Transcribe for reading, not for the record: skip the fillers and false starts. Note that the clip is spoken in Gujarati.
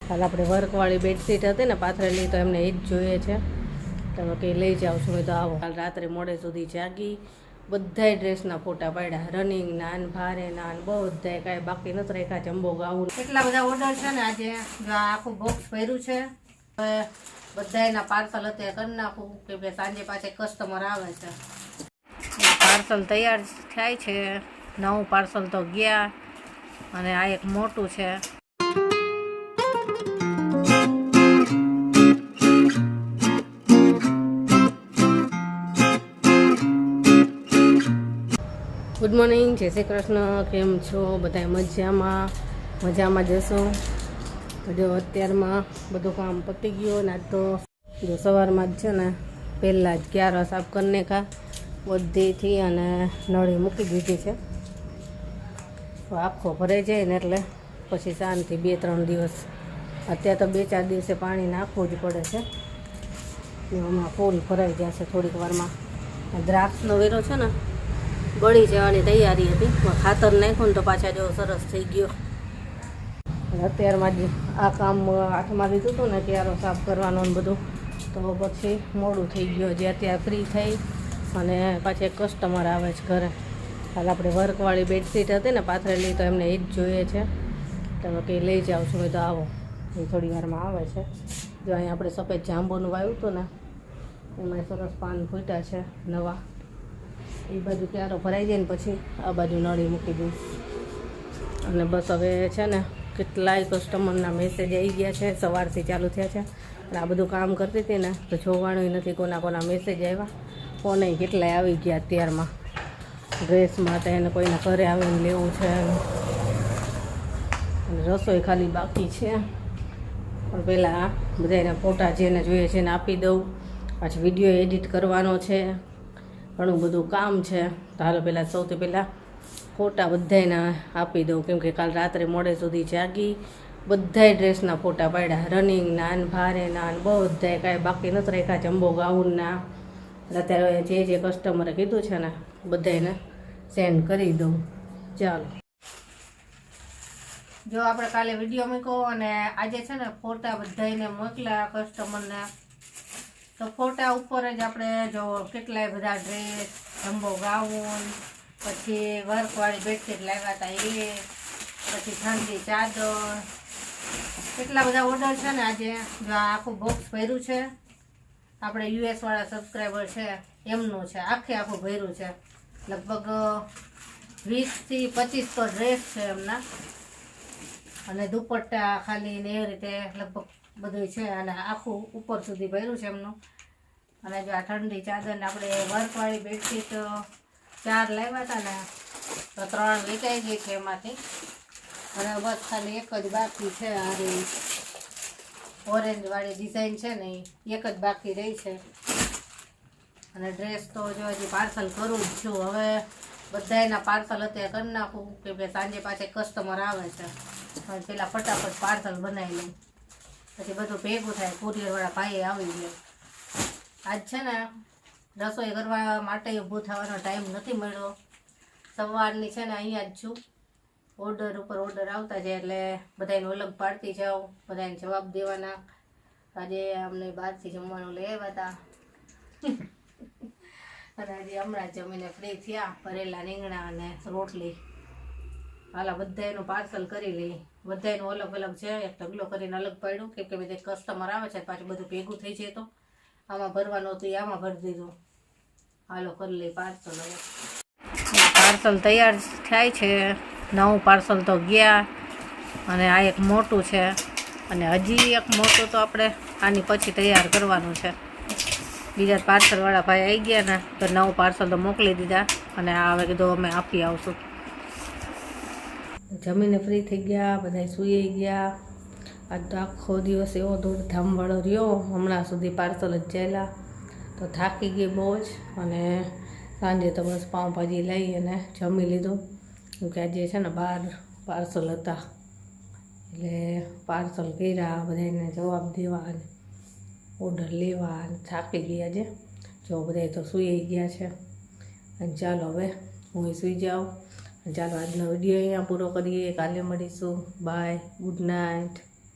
હાલ આપણે વર્કવાળી બેડશીટ હતી ને પાથરેલી, તો એમને એ જ જોઈએ છે. તમે કંઈ લઈ જાઓ છો તો આવો. કાલ રાત્રે મોડે સુધી જાગી, બધાય ડ્રેસના ફોટા પાડ્યા, રનિંગ નાન, ભારે નાન, બધાય કાંઈ બાકી નથી રાખ્યા. જમ્બો ગાઉન, એટલા બધા ઓર્ડર છે ને. આજે આખું બોક્સ ભર્યું છે. હવે બધાયના પાર્સલ અત્યારે કરી નાખું, કેમ કે સાંજે પાછા કસ્ટમર આવે છે. પાર્સલ તૈયાર થાય છે. નવું પાર્સલ તો ગયા, અને આ એક મોટું છે. ગુડ મોર્નિંગ, જય શ્રી કૃષ્ણ. કેમ છો બધા? મજામાં જશો. જો અત્યારમાં બધું કામ પતી ગયું ને. આજ તો જો સવારમાં જ છે ને પહેલાં જ ક્યારા સાફ કરી નાખ્યા બધીથી, અને નળી મૂકી દીધી છે. તો આખો ભરાઈ જાય ને એટલે પછી શાંતિ 2-3 દિવસ. અત્યારે તો 2-4 દિવસે પાણી નાખવું જ પડે છે. એમાં ફૂલ ભરાઈ જશે થોડીક વારમાં. દ્રાક્ષનો વેરો છે ને બળી જવાની તૈયારી હતી, ખાતર નાખ્યું ને તો પાછા જો સરસ થઈ ગયો. અત્યારમાં જ આ કામ હાથમાં લીધું હતું ને ક્યારો સાફ કરવાનો ને બધું, તો પછી મોડું થઈ ગયું. જે અત્યારે ફ્રી થઈ અને પાછી એક કસ્ટમર આવે છે ઘરે. હાલ આપણે વર્કવાળી બેડશીટ હતી ને પાથરેલી, તો એમને એ જ જોઈએ છે. તમે કંઈ લઈ જાઓ છો તો આવો, એ થોડી વારમાં આવે છે. જો અહીં આપણે સફેદ જાંબુનું વાવ્યું હતું ને, એમાં સરસ પાન ફૂટ્યા છે નવા. એ બાજુ ક્યારો ભરાઈ જાય ને પછી આ બાજુ નળી મૂકી દઈશ. અને બસ હવે છે ને કેટલાય કસ્ટમરના મેસેજ આવી ગયા છે, સવારથી ચાલુ થયા છે. અને આ બધું કામ કરતી હતી ને તો જોવાનું નથી કોના મેસેજ આવ્યા. ફોને કેટલાય આવી ગયા અત્યારમાં. ડ્રેસ માટે એને કોઈને ઘરે આવીને લેવું છે, અને રસોઈ ખાલી બાકી છે. પણ પહેલાં બધાના ફોટા જેને જોઈએ છે એને આપી દઉં. પાછી વિડીયો એડિટ કરવાનો છે, ઘણું બધું કામ છે. તો હાલો પહેલાં સૌથી પહેલાં ફોટા બધાને આપી દઉં, કેમ કે કાલ રાત્રે મોડે સુધી જાગી, બધાય ડ્રેસના ફોટા પાડ્યા, રનિંગ નાન, ભારે નાન, બધાય કાંઈ બાકી નથી રાખ્યા. જમ્બો ગાઉનના અત્યારે જે કસ્ટમરે કીધું છે ને બધાને સેન્ડ કરી દઉં. ચાલો, જો આપણે કાલે વિડીયો મૂક્યો અને આજે છે ને ફોટા બધાને મોકલ્યા કસ્ટમરને. તો ફોટા ઉપર જ આપણે જો કેટલાય બધા ડ્રેસ, જમ્બો ગાઉન, પછી વર્કવાળી બેડશીટ લાવ્યા હતા એ, પછી ઠંડી ચાદર, કેટલા બધા ઓર્ડર છે ને. આજે જો આખું બોક્સ ભર્યું છે. આપણે US વાળા સબસ્ક્રાઈબર છે એમનું છે, આખું ભર્યું છે. લગભગ 20થી 25 તો ડ્રેસ છે એમના, અને દુપટ્ટા ખાલી ને એ રીતે લગભગ બધું છે. અને આખું ઉપર સુધી ભર્યું છે એમનું. અને જો આ ઠંડી ચાદર ને આપણે વર્કવાળી બેડશીટ 4 લાવ્યા હતા ને, તો 3 વેચાઈ ગઈ છે એમાંથી. અને બસ ખાલી એક જ બાકી છે. આ ઓરેન્જ વાળી ડિઝાઇન છે ને એ એક જ બાકી રહી છે. અને ડ્રેસ તો જો હજી પાર્સલ કરું જ છું. હવે બધાયના પાર્સલ અત્યારે કરી નાખું, કેમ કે સાંજે પાછા કસ્ટમર આવે છે. પેલા ફટાફટ પાર્સલ બનાવી લઉં, પછી બધું ભેગું થાય. કુરિયરવાળા ભાઈ આવી ગયો. આજ છે ને રસોઈ કરવા માટે ઊભું થવાનો ટાઈમ નથી મળ્યો. સવારની છે ને અહીંયા જ છું. ઓર્ડર ઉપર ઓર્ડર આવતા જાય એટલે બધાને અલગ પાડતી જાઉં, બધાને જવાબ દેવાના. આજે અમને બહારથી જમવાનું લઈ આવ્યા હતા. અને આજે હમણાં જમીને ફ્રી થયા. ભરેલા રીંગણા અને રોટલી. હાલા બધાયનું પાર્સલ કરી લઈ. બધાયનું અલગ અલગ છે. એક ઢગલો કરીને અલગ પાડ્યું, કેમ કે બધા કસ્ટમર આવે છે પાછું બધું ભેગું થઈ જાય. તો આમાં ભરવાનું હતું એ આમાં ભરી દીધું. હાલો કરી લઈ પાર્સલ. હવે પાર્સલ તૈયાર થાય છે. નવું પાર્સલ તો ગયા, અને આ એક મોટું છે. અને હજી એક મોટું તો આપણે આની પછી તૈયાર કરવાનું છે. બીજા પાર્સલવાળા ભાઈ આવી ગયા ને તો નવું પાર્સલ તો મોકલી દીધા. અને આ હવે કીધું અમે આપી આવશું. જમીને ફ્રી થઈ ગયા, બધા સૂઈ ગયા. આજ તો આખો દિવસ એવો દોડધામવાળો રહ્યો. હમણાં સુધી પાર્સલ જ ચાલ્યા, તો થાકી ગઈ બહુ જ. અને સાંજે તો બસ પાઉંભાજી લઈ અને જમી લીધું, કેમ કે આજે છે ને 12 પાર્સલ હતા. એટલે પાર્સલ કર્યા, બધાને જવાબ દેવા અને ઓર્ડર લેવા, અને થાકી ગયા આજે. જો બધા તો સૂઈ ગયા છે. અને ચાલો હવે હું સૂઈ જાઉં. ચાલો આજનો વિડીયો અહીંયા પૂરો કરીએ. કાલે મળીશું. Bye, good night.